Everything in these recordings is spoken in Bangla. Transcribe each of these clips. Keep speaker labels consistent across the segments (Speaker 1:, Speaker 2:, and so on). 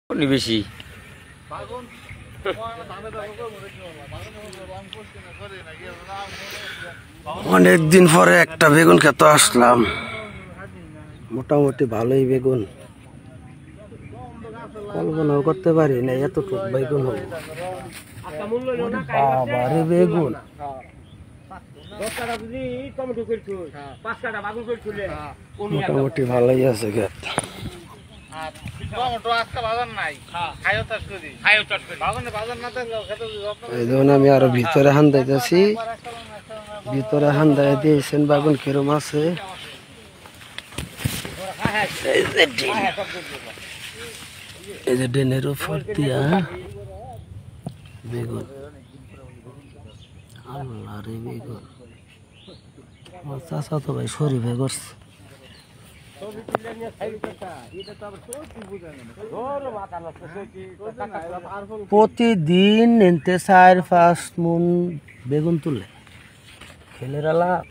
Speaker 1: বেশি অনেকদিন পরে একটা বেগুন খেতে আসলাম। মোটামুটি ভালোই বেগুন, কল্পনাও করতে পারি না এতটুকু বেগুন হবে। বাবারে বেগুন মোটামুটি ভালোই আছে ক্ষেত। এই জন্য আমি আরো ভিতরে হান্দাইতেছি, ভিতরে হান্দাই দিয়েছেন বাগুন কিরম আছে। এই যে ড্রেনের উপর দিয়া বেগুন, আল্লাহ রে বেগুন। আমার চাচা তো ভাই শরীফে করছে। প্রতিদিন নিতে 4-5 মন বেগুন তুলে খেলের লাভ।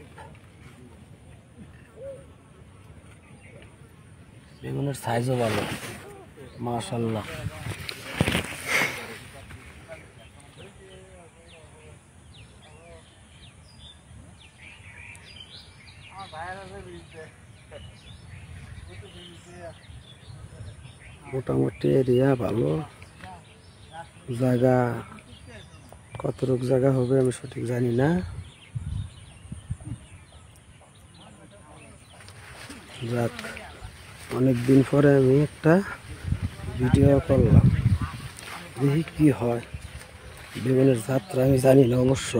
Speaker 1: বেগুনের সাইজও ভালো মাশাআল্লাহ। মোটামুটি এরিয়া ভালো, জায়গা কতটুক জায়গা হবে আমি সঠিক জানি না। যাক, অনেকদিন পরে আমি একটা ভিডিও করলাম, দেখি কি হয়। বেগুনের যাত্রা আমি জানি না অবশ্য।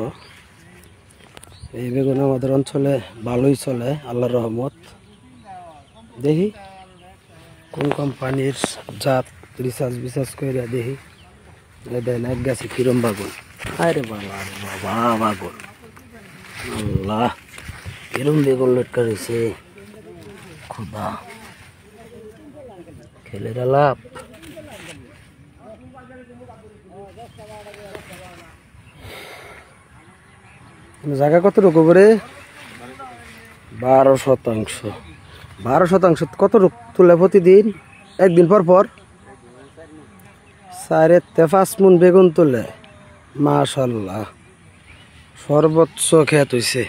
Speaker 1: এই বেগুন আমাদের অঞ্চলে ভালোই চলে আল্লাহর রহমত। দেখি কোন কোম্পানির জাত রিসার্চ করে দেখি। দেন এক গাছে কিরম বাগুন। আরে বাবা বাবা বাগুন, আল্লাহ কিরম বেগুন লটকা রয়েছে খুদা, খেলের লাভ। জায়গা কতটুকু করে? 12%। 12% কতটুকু তুলে প্রতিদিন? একদিন পর পর 4-5 মন বেগুন তুলে মাশাআল্লাহ, সর্বোচ্চ ক্ষেত হইছে।